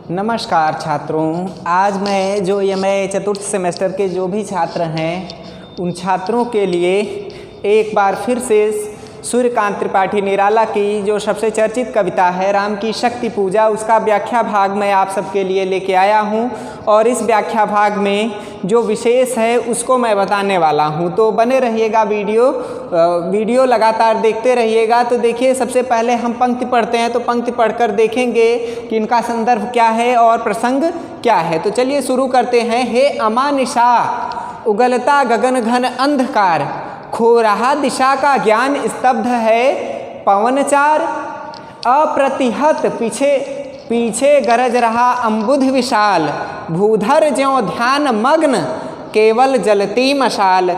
नमस्कार छात्रों, आज मैं चतुर्थ सेमेस्टर के जो भी छात्र हैं उन छात्रों के लिए एक बार फिर से सूर्यकांत त्रिपाठी निराला की जो सबसे चर्चित कविता है राम की शक्ति पूजा, उसका व्याख्या भाग मैं आप सबके लिए लेके आया हूं। और इस व्याख्या भाग में जो विशेष है उसको मैं बताने वाला हूं, तो बने रहिएगा। वीडियो लगातार देखते रहिएगा। तो देखिए, सबसे पहले हम पंक्ति पढ़ते हैं, तो पंक्ति पढ़कर देखेंगे कि इनका संदर्भ क्या है और प्रसंग क्या है। तो चलिए शुरू करते हैं। हे अमानिशा उगलता गगन घन अंधकार, खो रहा दिशा का ज्ञान स्तब्ध है पवनचार, अप्रतिहत पीछे गरज रहा अम्बुध विशाल, भूधर ज्यों ध्यान मग्न केवल जलती मशाल,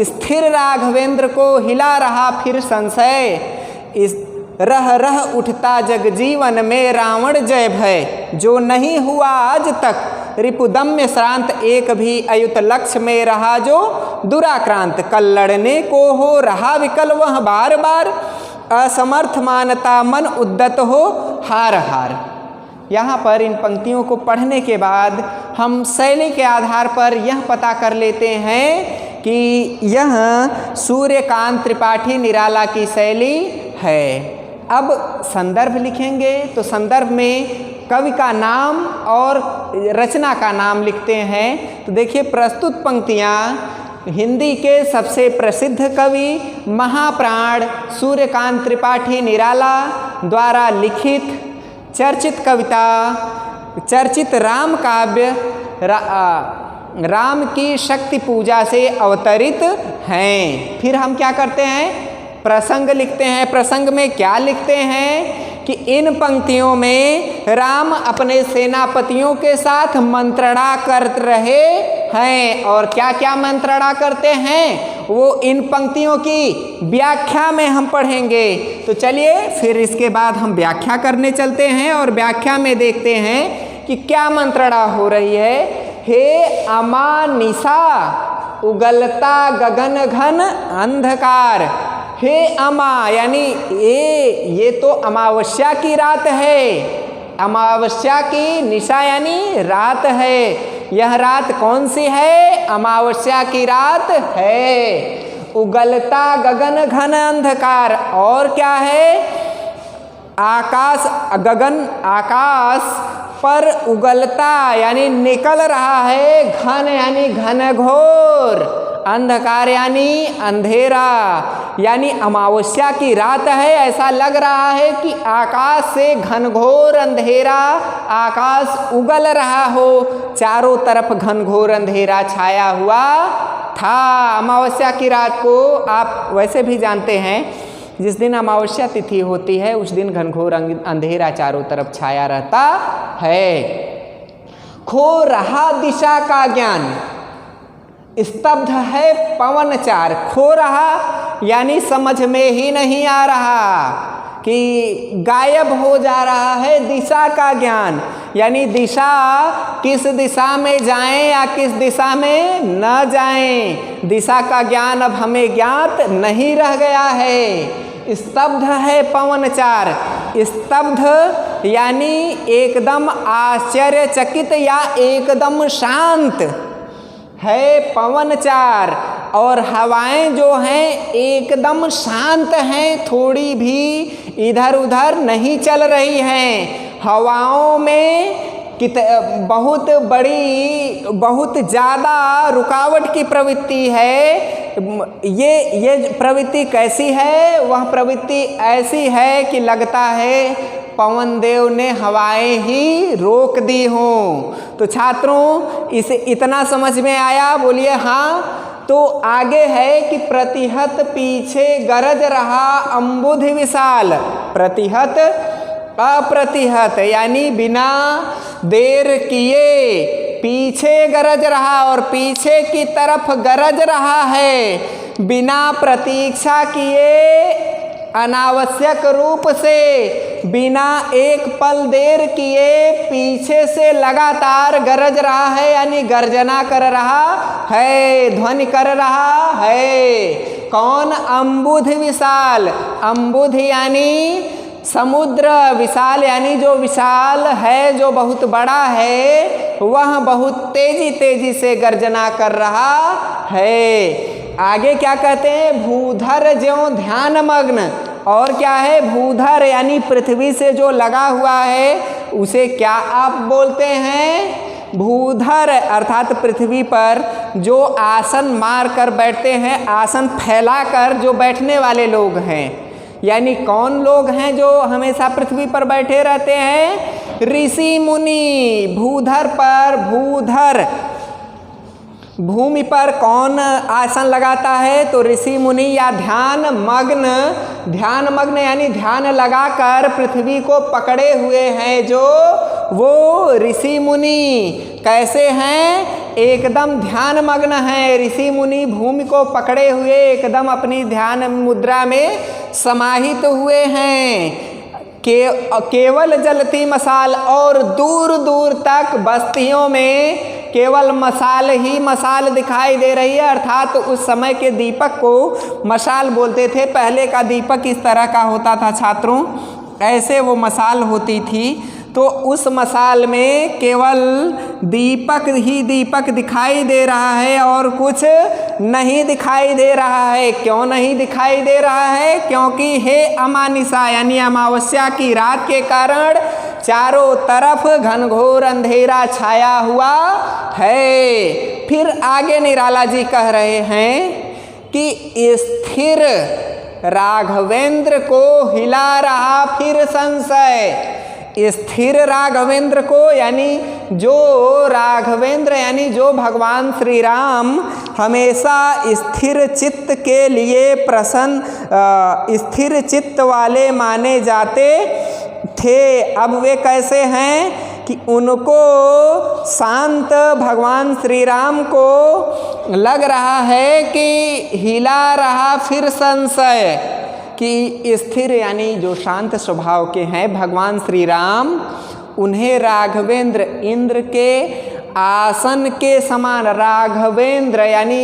स्थिर राघवेंद्र को हिला रहा फिर संशय, रह उठता जगजीवन में रावण जय भय, जो नहीं हुआ आज तक रिपुदम्य श्रांत, एक भी अयुत लक्ष्य में रहा जो दुराक्रांत, कल लड़ने को हो रहा विकल वह बार बार, असमर्थ मानता मन उद्दत हो हार हार। यहाँ पर इन पंक्तियों को पढ़ने के बाद हम शैली के आधार पर यह पता कर लेते हैं कि यह सूर्यकांत त्रिपाठी निराला की शैली है। अब संदर्भ लिखेंगे, तो संदर्भ में कवि का नाम और रचना का नाम लिखते हैं। तो देखिए, प्रस्तुत पंक्तियाँ हिंदी के सबसे प्रसिद्ध कवि महाप्राण सूर्यकांत त्रिपाठी निराला द्वारा लिखित चर्चित कविता, चर्चित राम काव्य राम की शक्ति पूजा से अवतरित हैं। फिर हम क्या करते हैं, प्रसंग लिखते हैं। प्रसंग में क्या लिखते हैं कि इन पंक्तियों में राम अपने सेनापतियों के साथ मंत्रणा कर रहे हैं। और क्या क्या मंत्रणा करते हैं वो इन पंक्तियों की व्याख्या में हम पढ़ेंगे। तो चलिए फिर इसके बाद हम व्याख्या करने चलते हैं और व्याख्या में देखते हैं कि क्या मंत्रणा हो रही है। हे अमानिशा उगलता गगन घन अंधकार, हे अमा यानी ये तो अमावस्या की रात है, अमावस्या की निशा यानी रात है। यह रात कौन सी है? अमावस्या की रात है। उगलता गगन घन अंधकार, और क्या है? आकाश, गगन आकाश पर उगलता यानी निकल रहा है, घन यानी घनघोर, अंधकार यानी अंधेरा, यानी अमावस्या की रात है। ऐसा लग रहा है कि आकाश से घनघोर अंधेरा आकाश उगल रहा हो, चारों तरफ घनघोर अंधेरा छाया हुआ था। अमावस्या की रात को आप वैसे भी जानते हैं, जिस दिन अमावस्या तिथि होती है उस दिन घनघोर अंधेरा चारों तरफ छाया रहता है। खो रहा दिशा का ज्ञान, स्तब्ध है पवनचार। खो रहा यानी समझ में ही नहीं आ रहा, कि गायब हो जा रहा है दिशा का ज्ञान, यानी दिशा किस दिशा में जाएं या किस दिशा में न जाएं, दिशा का ज्ञान अब हमें ज्ञात नहीं रह गया है। स्तब्ध है पवनचार, स्तब्ध यानी एकदम आश्चर्यचकित या एकदम शांत है पवनचार, और हवाएं जो हैं एकदम शांत हैं, थोड़ी भी इधर उधर नहीं चल रही हैं। हवाओं में बहुत बड़ी, बहुत ज़्यादा रुकावट की प्रवृत्ति है। ये प्रवृत्ति कैसी है? वह प्रवृत्ति ऐसी है कि लगता है पवन देव ने हवाएं ही रोक दी हों। तो छात्रों, इसे इतना समझ में आया? बोलिए हाँ। तो आगे है कि प्रतिहत पीछे गरज रहा अम्बुध विशाल, प्रतिहत अप्रतिहत यानी बिना देर किए पीछे गरज रहा, और पीछे की तरफ गरज रहा है, बिना प्रतीक्षा किए अनावश्यक रूप से, बिना एक पल देर किए पीछे से लगातार गरज रहा है, यानी गर्जना कर रहा है, ध्वनि कर रहा है। कौन? अम्बुध विशाल। अम्बुध यानी समुद्र विशाल यानी जो विशाल है, जो बहुत बड़ा है, वह बहुत तेजी तेजी से गर्जना कर रहा है। आगे क्या कहते हैं, भूधर ज्यों ध्यान मग्न। और क्या है, भूधर यानी पृथ्वी से जो लगा हुआ है उसे क्या आप बोलते हैं, भूधर। अर्थात पृथ्वी पर जो आसन मार कर बैठते हैं, आसन फैलाकर जो बैठने वाले लोग हैं, यानी कौन लोग हैं जो हमेशा पृथ्वी पर बैठे रहते हैं, ऋषि मुनि। भूधर पर, भूधर भूमि पर कौन आसन लगाता है, तो ऋषि मुनि या ध्यान मग्न। ध्यान मग्न यानी ध्यान लगाकर पृथ्वी को पकड़े हुए हैं जो, वो ऋषि मुनि कैसे हैं, एकदम ध्यान मग्न हैं। ऋषि मुनि भूमि को पकड़े हुए एकदम अपनी ध्यान मुद्रा में समाहित हुए हैं। केवल जलती मशाल, और दूर दूर तक बस्तियों में केवल मशाल ही मशाल दिखाई दे रही है। अर्थात उस समय के दीपक को मशाल बोलते थे। पहले का दीपक इस तरह का होता था छात्रों, ऐसे वो मशाल होती थी। तो उस मशाल में केवल दीपक ही दीपक दिखाई दे रहा है और कुछ नहीं दिखाई दे रहा है। क्यों नहीं दिखाई दे रहा है, क्योंकि हे अमानिशा यानी अमावस्या की रात के कारण चारों तरफ घनघोर अंधेरा छाया हुआ है। फिर आगे निराला जी कह रहे हैं कि स्थिर राघवेंद्र को हिला रहा फिर संशय। स्थिर राघवेंद्र को यानी जो राघवेंद्र यानी जो भगवान श्री राम हमेशा स्थिर चित्त के लिए प्रसन्न, स्थिर चित्त वाले माने जाते थे। अब वे कैसे हैं कि उनको शांत भगवान श्री राम को लग रहा है कि हिला रहा फिर संशय, कि स्थिर यानी जो शांत स्वभाव के हैं भगवान श्री राम, उन्हें राघवेंद्र इंद्र के आसन के समान, राघवेंद्र यानी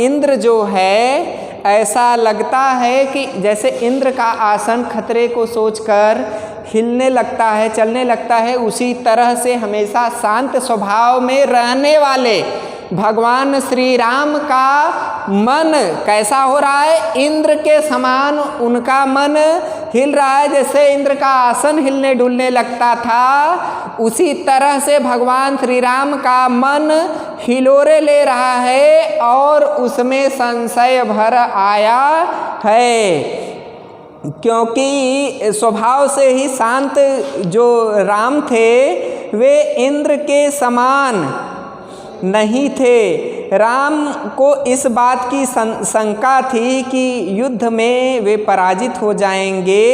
इंद्र जो है, ऐसा लगता है कि जैसे इंद्र का आसन खतरे को सोचकर हिलने लगता है, चलने लगता है, उसी तरह से हमेशा शांत स्वभाव में रहने वाले भगवान श्री राम का मन कैसा हो रहा है, इंद्र के समान उनका मन हिल रहा है। जैसे इंद्र का आसन हिलने डुलने लगता था, उसी तरह से भगवान श्री राम का मन हिलोरे ले रहा है और उसमें संशय भर आया है। क्योंकि स्वभाव से ही शांत जो राम थे वे इंद्र के समान नहीं थे। राम को इस बात की शंका थी कि युद्ध में वे पराजित हो जाएंगे,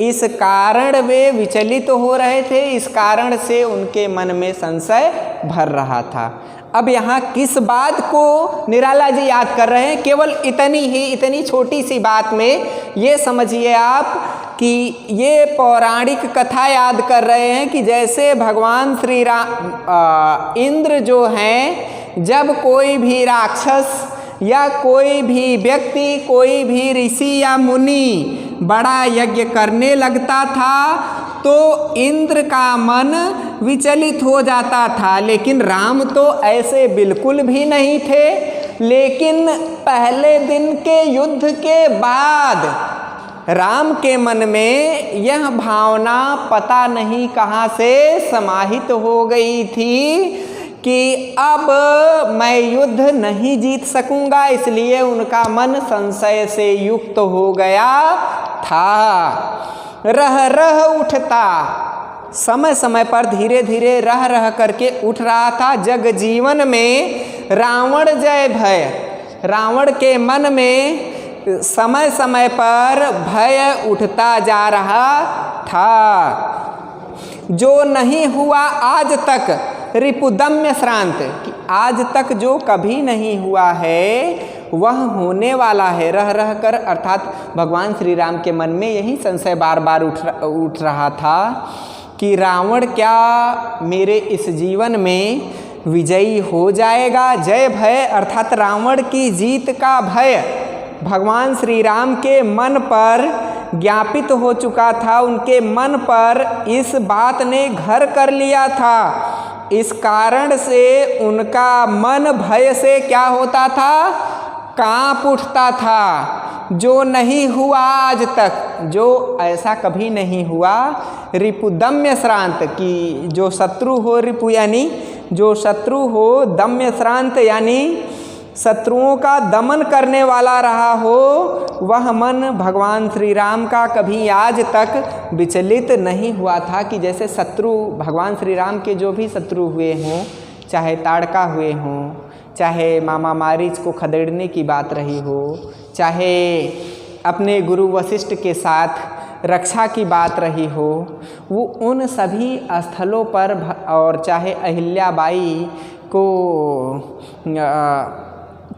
इस कारण वे विचलित हो रहे थे, इस कारण से उनके मन में संशय भर रहा था। अब यहाँ किस बात को निराला जी याद कर रहे हैं, केवल इतनी छोटी सी बात में ये समझिए आप कि ये पौराणिक कथा याद कर रहे हैं कि जैसे भगवान श्री राम इंद्र जो हैं, जब कोई भी राक्षस या कोई भी व्यक्ति, कोई भी ऋषि या मुनि बड़ा यज्ञ करने लगता था तो इंद्र का मन विचलित हो जाता था, लेकिन राम तो ऐसे बिल्कुल भी नहीं थे। लेकिन पहले दिन के युद्ध के बाद राम के मन में यह भावना पता नहीं कहाँ से समाहित हो गई थी कि अब मैं युद्ध नहीं जीत सकूंगा, इसलिए उनका मन संशय से युक्त हो गया था। रह रह उठता, समय समय पर धीरे धीरे रह रह करके उठ रहा था जग जीवन में रावण जय भय। रावण के मन में समय समय पर भय उठता जा रहा था। जो नहीं हुआ आज तक रिपुदम्य श्रांत, कि आज तक जो कभी नहीं हुआ है वह होने वाला है। रह रह कर अर्थात भगवान श्री राम के मन में यही संशय बार बार उठ रहा था कि रावण क्या मेरे इस जीवन में विजयी हो जाएगा। जय भय अर्थात रावण की जीत का भय भगवान श्री राम के मन पर ज्ञापित हो चुका था, उनके मन पर इस बात ने घर कर लिया था। इस कारण से उनका मन भय से क्या होता था, कांप उठता था, जो नहीं हुआ आज तक, जो ऐसा कभी नहीं हुआ। रिपुदम्य श्रांत की जो शत्रु हो, रिपु यानी जो शत्रु हो, दम्य श्रांत यानी शत्रुओं का दमन करने वाला रहा हो, वह मन भगवान श्री राम का कभी आज तक विचलित नहीं हुआ था कि जैसे शत्रु भगवान श्री राम के जो भी शत्रु हुए हों, चाहे ताड़का हुए हों, चाहे मामा मारीच को खदेड़ने की बात रही हो, चाहे अपने गुरु वशिष्ठ के साथ रक्षा की बात रही हो, वो उन सभी स्थलों पर और चाहे अहिल्याबाई को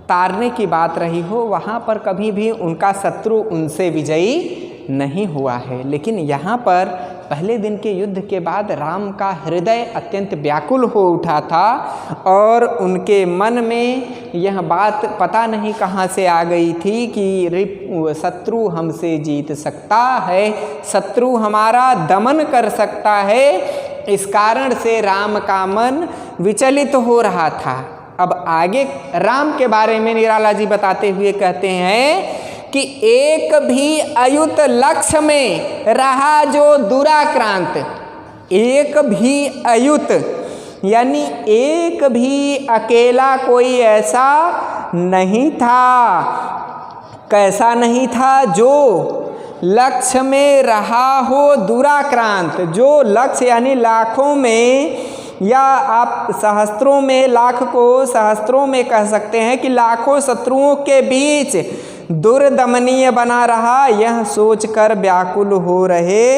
तारने की बात रही हो, वहाँ पर कभी भी उनका शत्रु उनसे विजयी नहीं हुआ है। लेकिन यहाँ पर पहले दिन के युद्ध के बाद राम का हृदय अत्यंत व्याकुल हो उठा था और उनके मन में यह बात पता नहीं कहाँ से आ गई थी कि शत्रु हमसे जीत सकता है, शत्रु हमारा दमन कर सकता है। इस कारण से राम का मन विचलित हो रहा था। अब आगे राम के बारे में निराला जी बताते हुए कहते हैं कि एक भी अयुत लक्ष्य में रहा जो दुराक्रांत। एक भी अयुत यानी एक भी अकेला कोई ऐसा नहीं था। कैसा नहीं था? जो लक्ष्य में रहा हो दुराक्रांत। जो लक्ष्य यानी लाखों में या आप सहस्त्रों में, लाख को सहस्त्रों में कह सकते हैं कि लाखों शत्रुओं के बीच दुर्दमनीय बना रहा, यह सोचकर व्याकुल हो रहे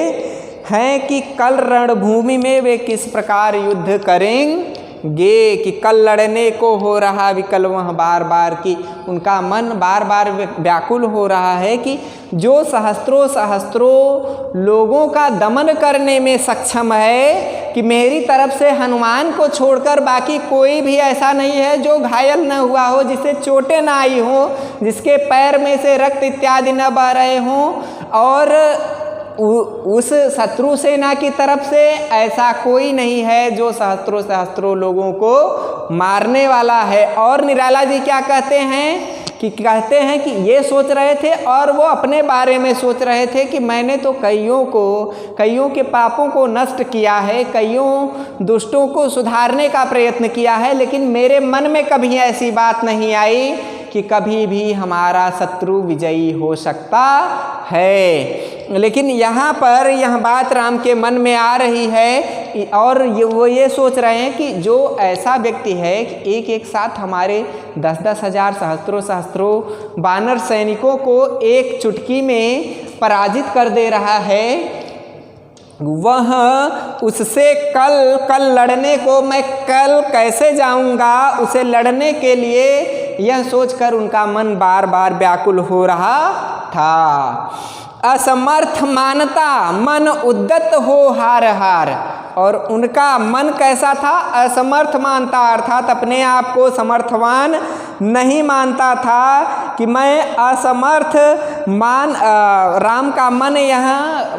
हैं कि कल रणभूमि में वे किस प्रकार युद्ध करेंगे। कि कल लड़ने को हो रहा विकल वह बार बार की उनका मन बार बार व्याकुल हो रहा है कि जो सहस्त्रों सहस्त्रों लोगों का दमन करने में सक्षम है, कि मेरी तरफ से हनुमान को छोड़कर बाकी कोई भी ऐसा नहीं है जो घायल न हुआ हो, जिसे चोटें ना आई हो, जिसके पैर में से रक्त इत्यादि न बह रहे हों, और उस शत्रु सेना की तरफ से ऐसा कोई नहीं है जो सहस्त्रों सहस्त्रों लोगों को मारने वाला है। और निराला जी क्या कहते हैं कि ये सोच रहे थे और वो अपने बारे में सोच रहे थे कि मैंने तो कईयों के पापों को नष्ट किया है, कईयों दुष्टों को सुधारने का प्रयत्न किया है, लेकिन मेरे मन में कभी ऐसी बात नहीं आई कि कभी भी हमारा शत्रु विजयी हो सकता है। लेकिन यहाँ पर यह बात राम के मन में आ रही है और वो ये सोच रहे हैं कि जो ऐसा व्यक्ति है कि एक साथ हमारे 10-10 हजार सहस्त्रों वानर सैनिकों को एक चुटकी में पराजित कर दे रहा है, वह उससे कल लड़ने को मैं कल कैसे जाऊंगा, उसे लड़ने के लिए यह सोचकर उनका मन बार बार व्याकुल हो रहा था। असमर्थ मानता मन उद्दत हो हार हार। और उनका मन कैसा था? असमर्थ मानता, अर्थात अपने आप को समर्थवान नहीं मानता था कि मैं असमर्थ राम का मन यह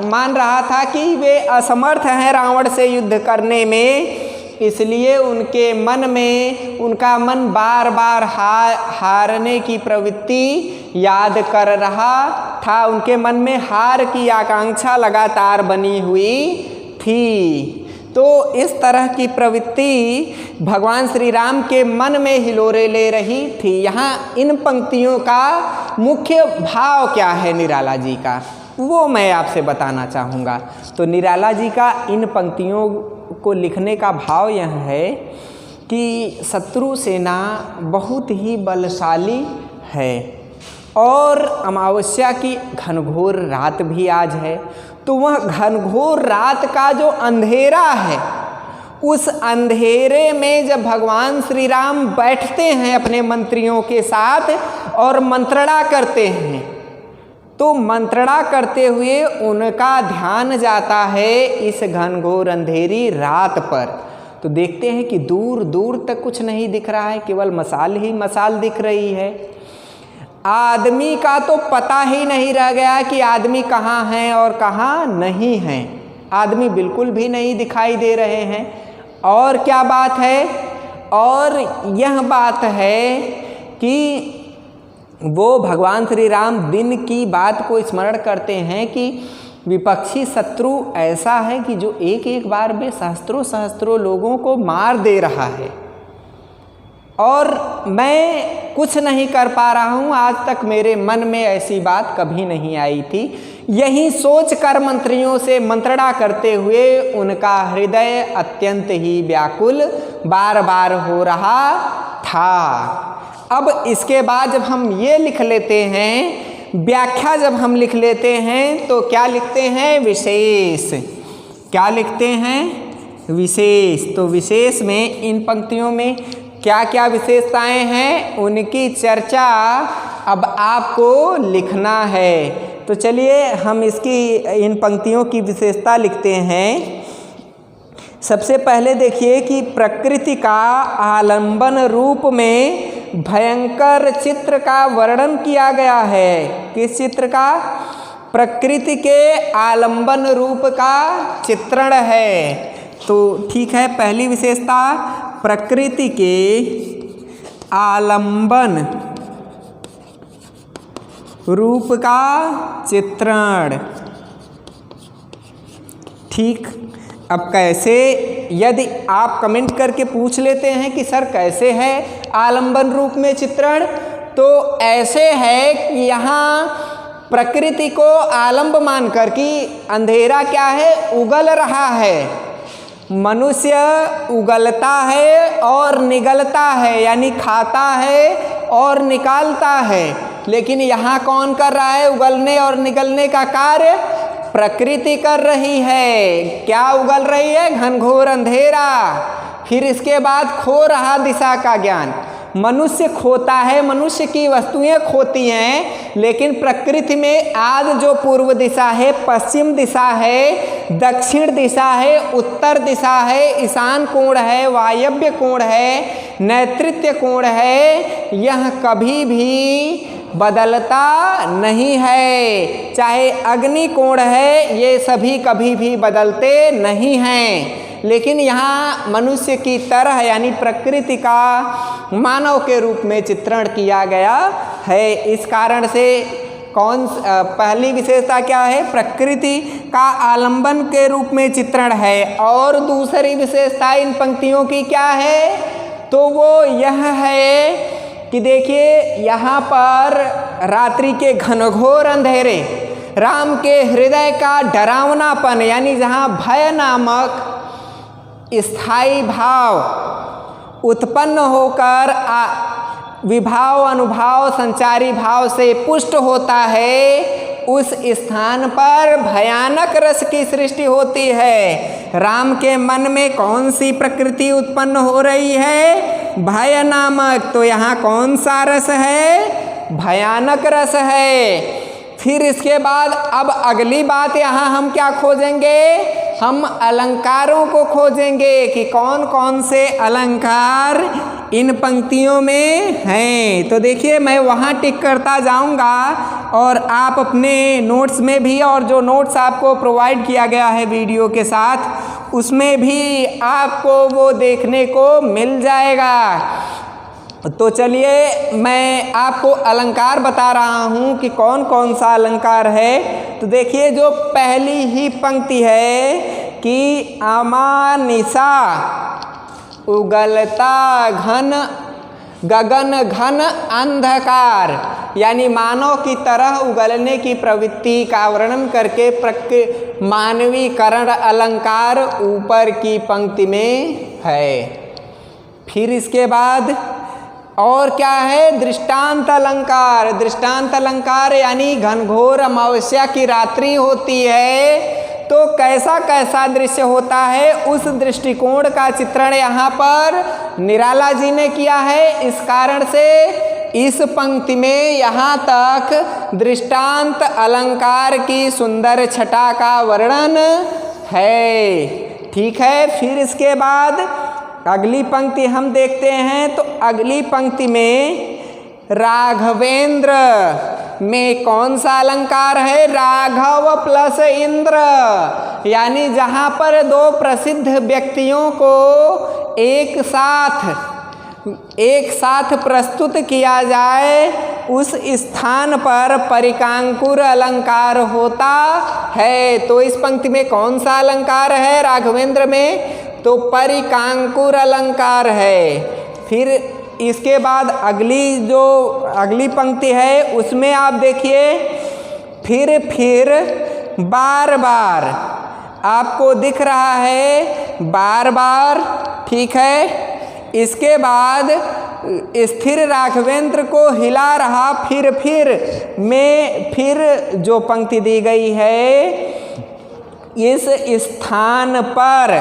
मान रहा था कि वे असमर्थ हैं रावण से युद्ध करने में। इसलिए उनके मन में उनका मन बार बार हारने की प्रवृत्ति याद कर रहा था। उनके मन में हार की आकांक्षा लगातार बनी हुई थी। तो इस तरह की प्रवृत्ति भगवान श्री राम के मन में हिलोरे ले रही थी। यहाँ इन पंक्तियों का मुख्य भाव क्या है निराला जी का, वो मैं आपसे बताना चाहूँगा। तो निराला जी का इन पंक्तियों को लिखने का भाव यह है कि शत्रु सेना बहुत ही बलशाली है और अमावस्या की घनघोर रात भी आज है। तो वह घनघोर रात का जो अंधेरा है, उस अंधेरे में जब भगवान श्री राम बैठते हैं अपने मंत्रियों के साथ और मंत्रणा करते हैं, तो मंत्रणा करते हुए उनका ध्यान जाता है इस घनघोर अंधेरी रात पर। तो देखते हैं कि दूर दूर तक कुछ नहीं दिख रहा है, केवल मशाल ही मशाल दिख रही है। आदमी का तो पता ही नहीं रह गया कि आदमी कहाँ हैं और कहाँ नहीं हैं। आदमी बिल्कुल भी नहीं दिखाई दे रहे हैं। और क्या बात है, और यह बात है कि वो भगवान श्री राम दिन की बात को स्मरण करते हैं कि विपक्षी शत्रु ऐसा है कि जो एक एक बार में सहस्त्रों सहस्त्रों लोगों को मार दे रहा है और मैं कुछ नहीं कर पा रहा हूँ। आज तक मेरे मन में ऐसी बात कभी नहीं आई थी। यही सोच कर मंत्रियों से मंत्रणा करते हुए उनका हृदय अत्यंत ही व्याकुल बार बार हो रहा था। अब इसके बाद जब हम ये लिख लेते हैं, व्याख्या जब हम लिख लेते हैं तो क्या लिखते हैं, विशेष। क्या लिखते हैं, विशेष। तो विशेष में इन पंक्तियों में क्या क्या विशेषताएं हैं उनकी चर्चा अब आपको लिखना है। तो चलिए हम इसकी इन पंक्तियों की विशेषता लिखते हैं। सबसे पहले देखिए कि प्रकृति का आलंबन रूप में भयंकर चित्र का वर्णन किया गया है। किस चित्र का, प्रकृति के आलंबन रूप का चित्रण है। तो ठीक है, पहली विशेषता प्रकृति के आलंबन रूप का चित्रण। ठीक, अब कैसे, यदि आप कमेंट करके पूछ लेते हैं कि सर कैसे है आलंबन रूप में चित्रण, तो ऐसे है कि यहाँ प्रकृति को आलंब मानकर कि अंधेरा क्या है, उगल रहा है। मनुष्य उगलता है और निगलता है, यानी खाता है और निकालता है। लेकिन यहाँ कौन कर रहा है उगलने और निगलने का कार्य, प्रकृति कर रही है। क्या उगल रही है, घनघोर अंधेरा। फिर इसके बाद खो रहा दिशा का ज्ञान। मनुष्य खोता है, मनुष्य की वस्तुएं खोती हैं, लेकिन प्रकृति में आज जो पूर्व दिशा है, पश्चिम दिशा है, दक्षिण दिशा है, उत्तर दिशा है, ईशान कोण है, वायव्य कोण है, नैऋत्य कोण है, यह कभी भी बदलता नहीं है। चाहे अग्नि कोण है, ये सभी कभी भी बदलते नहीं हैं। लेकिन यहाँ मनुष्य की तरह यानी प्रकृति का मानव के रूप में चित्रण किया गया है। इस कारण से पहली विशेषता क्या है, प्रकृति का आलंबन के रूप में चित्रण है। और दूसरी विशेषता इन पंक्तियों की क्या है, तो वो यह है कि देखिए यहाँ पर रात्रि के घनघोर अंधेरे, राम के हृदय का डरावनापन, यानी जहाँ भय नामक स्थायी भाव उत्पन्न होकर विभाव अनुभाव संचारी भाव से पुष्ट होता है, उस स्थान पर भयानक रस की सृष्टि होती है। राम के मन में कौन सी प्रकृति उत्पन्न हो रही है, भय नामक। तो यहाँ कौन सा रस है, भयानक रस है। फिर इसके बाद अब अगली बात यहाँ हम क्या खोजेंगे, हम अलंकारों को खोजेंगे कि कौन कौन से अलंकार इन पंक्तियों में हैं। तो देखिए मैं वहाँ टिक करता जाऊँगा और आप अपने नोट्स में भी, और जो नोट्स आपको प्रोवाइड किया गया है वीडियो के साथ, उसमें भी आपको वो देखने को मिल जाएगा। तो चलिए मैं आपको अलंकार बता रहा हूँ कि कौन कौन सा अलंकार है। तो देखिए जो पहली ही पंक्ति है कि अमानिसा उगलता घन गगन घन अंधकार, यानी मानव की तरह उगलने की प्रवृत्ति का वर्णन करके मानवीकरण अलंकार ऊपर की पंक्ति में है। फिर इसके बाद और क्या है, दृष्टांत अलंकार। दृष्टांत अलंकार यानी घनघोर अमावस्या की रात्रि होती है तो कैसा कैसा दृश्य होता है, उस दृष्टिकोण का चित्रण यहाँ पर निराला जी ने किया है। इस कारण से इस पंक्ति में यहाँ तक दृष्टांत अलंकार की सुंदर छटा का वर्णन है। ठीक है, फिर इसके बाद अगली पंक्ति हम देखते हैं। तो अगली पंक्ति में राघवेंद्र में कौन सा अलंकार है? राघव प्लस इंद्र, यानी जहाँ पर दो प्रसिद्ध व्यक्तियों को एक साथ प्रस्तुत किया जाए उस स्थान पर परिकांकुर अलंकार होता है। तो इस पंक्ति में कौन सा अलंकार है राघवेंद्र में? तो परिकांकुर अलंकार है। फिर इसके बाद अगली पंक्ति है उसमें आप देखिए, फिर बार बार आपको दिख रहा है बार बार, ठीक है। इसके बाद स्थिर राघवेंद्र को हिला रहा फिर जो पंक्ति दी गई है, इस स्थान पर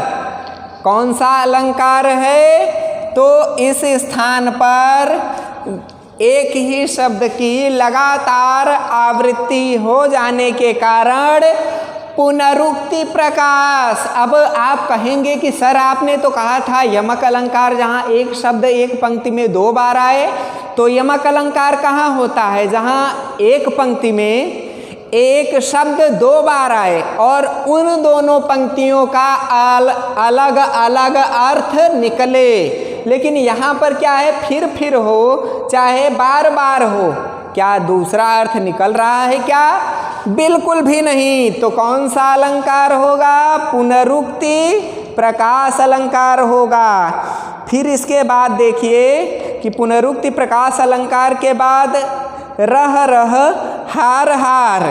कौन सा अलंकार है? तो इस स्थान पर एक ही शब्द की लगातार आवृत्ति हो जाने के कारण पुनरुक्ति प्रकाश। अब आप कहेंगे कि सर आपने तो कहा था यमक अलंकार जहाँ एक शब्द एक पंक्ति में 2 बार आए, तो यमक अलंकार कहाँ होता है? जहाँ एक पंक्ति में एक शब्द 2 बार आए और उन दोनों पंक्तियों का अलग अलग अर्थ निकले। लेकिन यहाँ पर क्या है, फिर हो चाहे बार बार हो, क्या दूसरा अर्थ निकल रहा है क्या? बिल्कुल भी नहीं। तो कौन सा अलंकार होगा? पुनरुक्ति प्रकाश अलंकार होगा। फिर इसके बाद देखिए कि पुनरुक्ति प्रकाश अलंकार के बाद रह रह हार हार,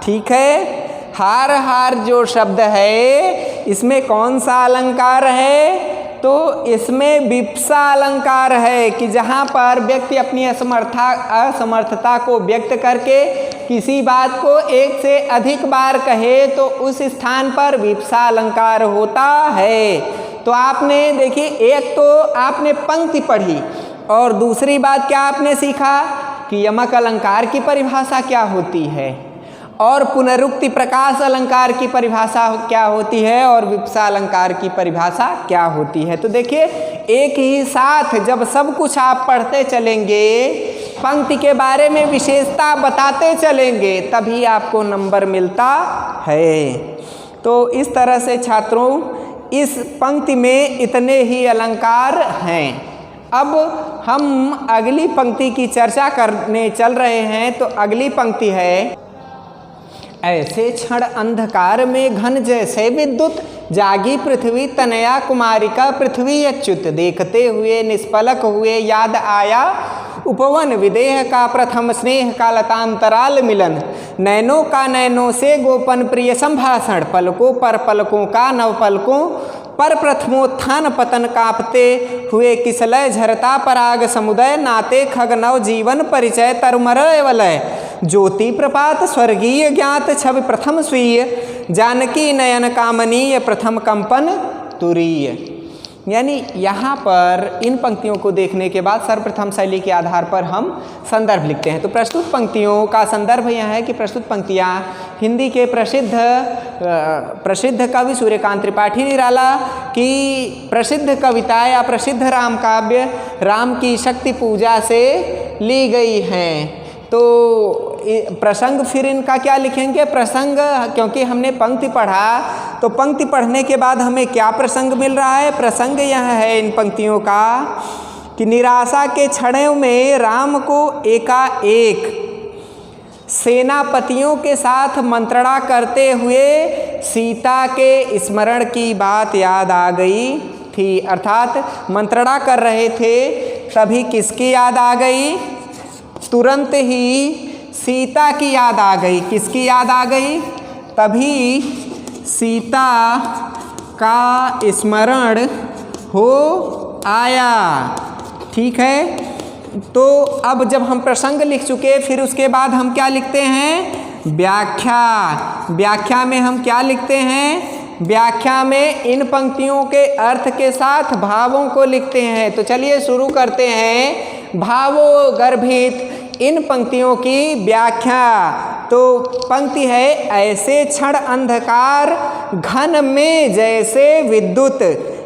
ठीक है। हार हार जो शब्द है इसमें कौन सा अलंकार है? तो इसमें विप्सा अलंकार है कि जहाँ पर व्यक्ति अपनी असमर्थता को व्यक्त करके किसी बात को एक से अधिक बार कहे तो उस स्थान पर विप्सा अलंकार होता है। तो आपने देखिए, एक तो आपने पंक्ति पढ़ी और दूसरी बात क्या आपने सीखा कि यमक अलंकार की परिभाषा क्या होती है और पुनरुक्ति प्रकाश अलंकार की परिभाषा क्या होती है और विप्सा अलंकार की परिभाषा क्या होती है। तो देखिए, एक ही साथ जब सब कुछ आप पढ़ते चलेंगे, पंक्ति के बारे में विशेषता बताते चलेंगे, तभी आपको नंबर मिलता है। तो इस तरह से छात्रों, इस पंक्ति में इतने ही अलंकार हैं। अब हम अगली पंक्ति की चर्चा करने चल रहे हैं। तो अगली पंक्ति है, ऐसे क्षण अंधकार में घन जैसे विद्युत, जागी पृथ्वी तनया कुमारिका पृथ्वी अच्युत, देखते हुए निष्पलक हुए याद आया उपवन, विदेह का प्रथम स्नेह का लतांतराल मिलन, नैनों का नैनों से गोपन प्रिय संभाषण, पलकों पर पलकों का नव पलकों पर प्रथमोत्थान पतन, कांपते हुए किसलय झरता पराग समुदय, नाते खग नव जीवन परिचय तरुमरय वलय, ज्योति प्रपात स्वर्गीय ज्ञात छवि प्रथम स्वीय, जानकी नयन कामनीय प्रथम कंपन तुरीय। यानी यहाँ पर इन पंक्तियों को देखने के बाद सर्वप्रथम शैली के आधार पर हम संदर्भ लिखते हैं। तो प्रस्तुत पंक्तियों का संदर्भ यह है कि प्रस्तुत पंक्तियाँ हिंदी के प्रसिद्ध कवि सूर्यकांत त्रिपाठी निराला की प्रसिद्ध कविता या प्रसिद्ध राम काव्य राम की शक्ति पूजा से ली गई हैं। तो प्रसंग फिर इनका क्या लिखेंगे? प्रसंग, क्योंकि हमने पंक्ति पढ़ा तो पंक्ति पढ़ने के बाद हमें क्या प्रसंग मिल रहा है? प्रसंग यह है इन पंक्तियों का कि निराशा के क्षणों में राम को एकाएक सेनापतियों के साथ मंत्रणा करते हुए सीता के स्मरण की बात याद आ गई थी। अर्थात मंत्रणा कर रहे थे, तभी किसकी याद आ गई? तुरंत ही सीता की याद आ गई। किसकी याद आ गई? तभी सीता का स्मरण हो आया, ठीक है। तो अब जब हम प्रसंग लिख चुके, फिर उसके बाद हम क्या लिखते हैं? व्याख्या। व्याख्या में हम क्या लिखते हैं? व्याख्या में इन पंक्तियों के अर्थ के साथ भावों को लिखते हैं। तो चलिए शुरू करते हैं भावों गर्भित इन पंक्तियों की व्याख्या। तो पंक्ति है, ऐसे क्षण अंधकार घन में जैसे विद्युत,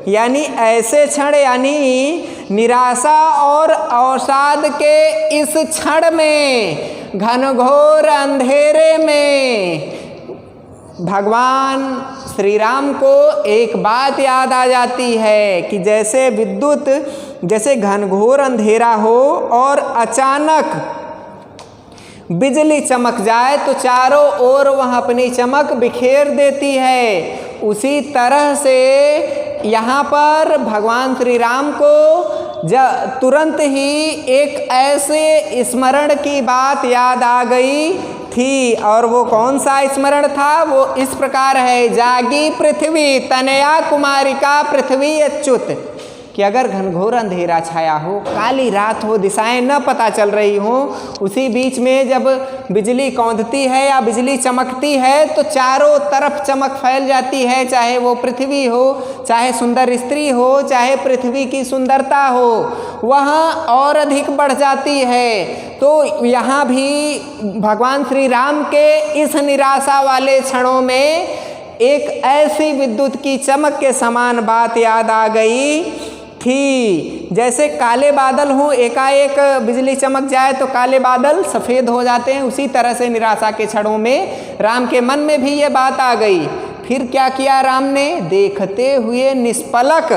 यानी ऐसे क्षण, यानी निराशा और अवसाद के इस क्षण में, घनघोर अंधेरे में भगवान श्री राम को एक बात याद आ जाती है कि जैसे विद्युत, जैसे घनघोर अंधेरा हो और अचानक बिजली चमक जाए तो चारों ओर वह अपनी चमक बिखेर देती है, उसी तरह से यहाँ पर भगवान श्री राम को तुरंत ही एक ऐसे स्मरण की बात याद आ गई थी। और वो कौन सा स्मरण था? वो इस प्रकार है, जागी पृथ्वी तनया कुमारिका पृथ्वी अच्युत, कि अगर घनघोर अंधेरा छाया हो, काली रात हो, दिशाएं न पता चल रही हो, उसी बीच में जब बिजली कौंधती है या बिजली चमकती है तो चारों तरफ चमक फैल जाती है, चाहे वो पृथ्वी हो, चाहे सुंदर स्त्री हो, चाहे पृथ्वी की सुंदरता हो, वह और अधिक बढ़ जाती है। तो यहाँ भी भगवान श्री राम के इस निराशा वाले क्षणों में एक ऐसी विद्युत की चमक के समान बात याद आ गई थी। जैसे काले बादल हों, एकाएक बिजली चमक जाए तो काले बादल सफ़ेद हो जाते हैं, उसी तरह से निराशा के क्षणों में राम के मन में भी ये बात आ गई। फिर क्या किया राम ने? देखते हुए निष्पलक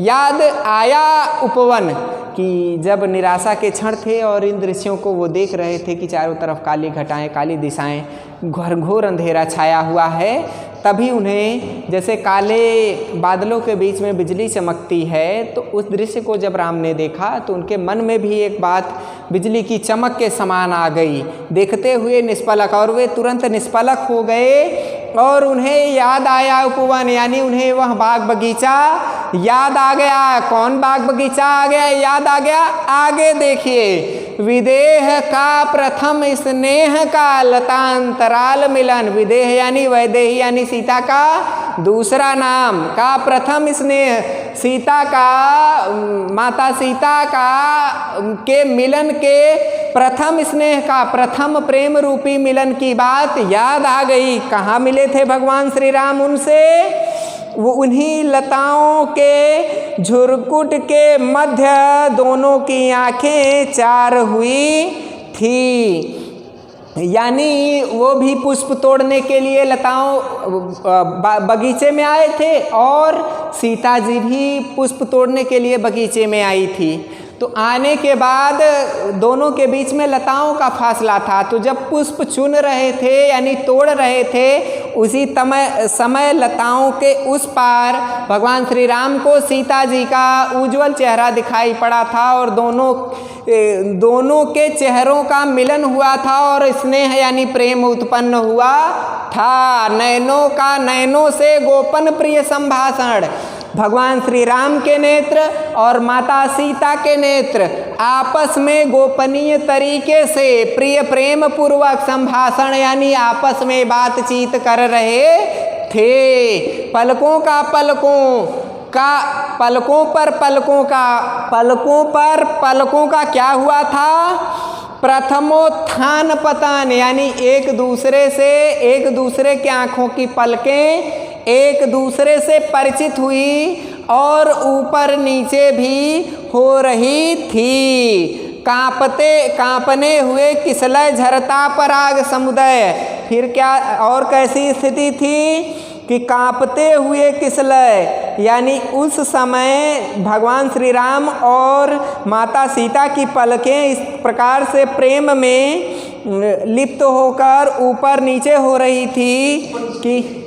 याद आया उपवन, कि जब निराशा के क्षण थे और इन दृश्यों को वो देख रहे थे कि चारों तरफ काली घटाएं, काली दिशाएं, घोर अंधेरा छाया हुआ है, तभी उन्हें जैसे काले बादलों के बीच में बिजली चमकती है, तो उस दृश्य को जब राम ने देखा तो उनके मन में भी एक बात बिजली की चमक के समान आ गई। देखते हुए निष्पलक, और वे तुरंत निष्पलक हो गए और उन्हें याद आया उपवन, यानी उन्हें वह बाग बगीचा याद आ गया। कौन बाग बगीचा आ गया, याद आ गया? आगे देखिए, विदेह का प्रथम स्नेह का लतांतराल मिलन। विदेह यानी वैदेही, यानी सीता का दूसरा नाम, का प्रथम स्नेह, सीता का, माता सीता का के मिलन के प्रथम स्नेह का, प्रथम प्रेम रूपी मिलन की बात याद आ गई। कहाँ मिले थे भगवान श्री राम उनसे? वो उन्हीं लताओं के झुरकुट के मध्य दोनों की आंखें चार हुई थी, यानी वो भी पुष्प तोड़ने के लिए लताओं बगीचे में आए थे और सीता जी भी पुष्प तोड़ने के लिए बगीचे में आई थी। तो आने के बाद दोनों के बीच में लताओं का फासला था, तो जब पुष्प चुन रहे थे यानी तोड़ रहे थे, उसी समय लताओं के उस पार भगवान श्री राम को सीता जी का उज्जवल चेहरा दिखाई पड़ा था और दोनों के चेहरों का मिलन हुआ था और स्नेह यानी प्रेम उत्पन्न हुआ था। नयनों का नयनों से गोपन प्रिय संभाषण, भगवान श्री राम के नेत्र और माता सीता के नेत्र आपस में गोपनीय तरीके से प्रिय प्रेम पूर्वक संभाषण यानी आपस में बातचीत कर रहे थे। पलकों का पलकों का क्या हुआ था? प्रथमोत्थान पतन, यानी एक दूसरे की आंखों की पलकें एक दूसरे से परिचित हुई और ऊपर नीचे भी हो रही थी। कांपने हुए किसलय झरता पराग समुदय। फिर क्या और कैसी स्थिति थी कि कांपते हुए किसलय, यानी उस समय भगवान श्री राम और माता सीता की पलकें इस प्रकार से प्रेम में लिप्त होकर ऊपर नीचे हो रही थी कि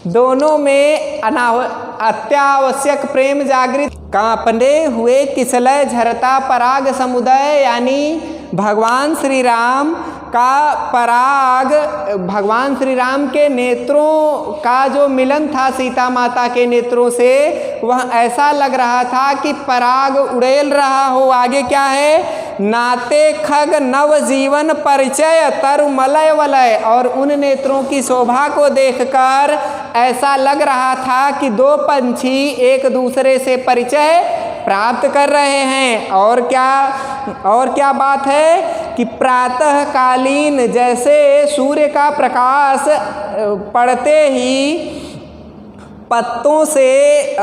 दोनों में अत्यावश्यक प्रेम जागृत। कांपने हुए किसलय झरता पराग समुदय, यानी भगवान श्री राम का पराग, भगवान श्री राम के नेत्रों का जो मिलन था सीता माता के नेत्रों से, वह ऐसा लग रहा था कि पराग उड़ेल रहा हो। आगे क्या है? नाते खग नव जीवन परिचय तरु मलय वलय, और उन नेत्रों की शोभा को देखकर ऐसा लग रहा था कि दो पंछी एक दूसरे से परिचय प्राप्त कर रहे हैं। और क्या बात है कि प्रातः कालीन जैसे सूर्य का प्रकाश पड़ते ही पत्तों से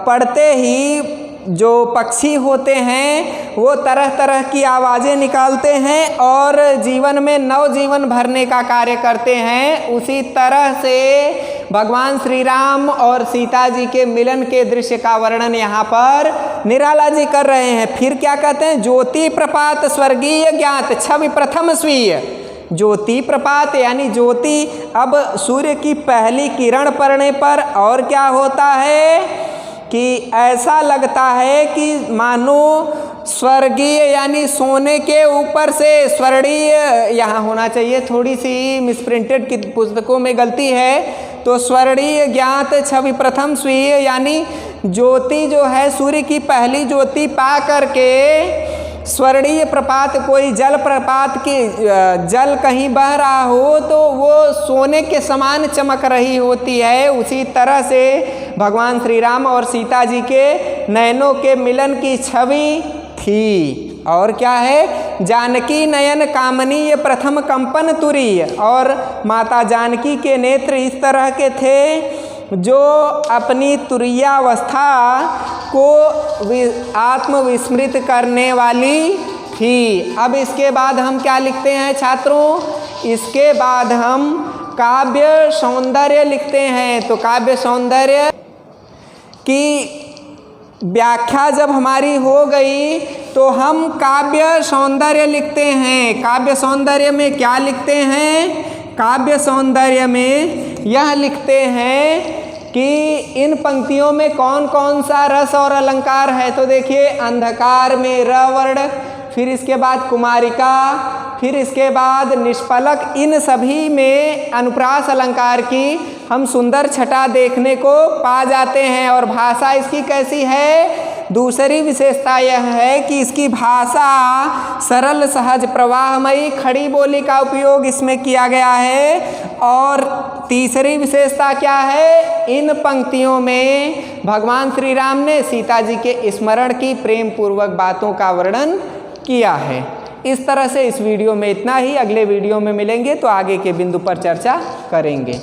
पड़ते ही जो पक्षी होते हैं वो तरह तरह की आवाज़ें निकालते हैं और जीवन में नवजीवन भरने का कार्य करते हैं। उसी तरह से भगवान श्री राम और सीता जी के मिलन के दृश्य का वर्णन यहाँ पर निराला जी कर रहे हैं। फिर क्या कहते हैं, ज्योति प्रपात स्वर्गीय ज्ञात छवि प्रथम स्वीय। ज्योति प्रपात यानी ज्योति अब सूर्य की पहली किरण पड़ने पर और क्या होता है कि ऐसा लगता है कि मानो स्वर्गीय यानी सोने के ऊपर से स्वर्णीय यहाँ होना चाहिए, थोड़ी सी मिसप्रिंटेड की पुस्तकों में गलती है, तो स्वर्णीय ज्ञात छवि प्रथम स्वीय यानी ज्योति जो है सूर्य की पहली ज्योति पा करके स्वर्णीय प्रपात, कोई जल प्रपात की जल कहीं बह रहा हो तो वो सोने के समान चमक रही होती है। उसी तरह से भगवान श्री राम और सीता जी के नयनों के मिलन की छवि थी। और क्या है, जानकी नयन कामनीय प्रथम कंपन तुरीय, और माता जानकी के नेत्र इस तरह के थे जो अपनी तुरीयावस्था को आत्मविस्मृत करने वाली थी। अब इसके बाद हम क्या लिखते हैं छात्रों, इसके बाद हम काव्य सौंदर्य लिखते हैं। तो काव्य सौंदर्य की व्याख्या जब हमारी हो गई तो हम काव्य सौंदर्य लिखते हैं। काव्य सौंदर्य में क्या लिखते हैं, काव्य सौंदर्य में यह लिखते हैं कि इन पंक्तियों में कौन कौन सा रस और अलंकार है। तो देखिए, अंधकार में र वर्ण, फिर इसके बाद कुमारिका, फिर इसके बाद निष्पलक, इन सभी में अनुप्रास अलंकार की हम सुंदर छटा देखने को पा जाते हैं। और भाषा इसकी कैसी है, दूसरी विशेषता यह है कि इसकी भाषा सरल सहज प्रवाहमयी खड़ी बोली का उपयोग इसमें किया गया है। और तीसरी विशेषता क्या है, इन पंक्तियों में भगवान श्री राम ने सीता जी के स्मरण की प्रेम पूर्वक बातों का वर्णन किया है। इस तरह से इस वीडियो में इतना ही। अगले वीडियो में मिलेंगे तो आगे के बिंदु पर चर्चा करेंगे।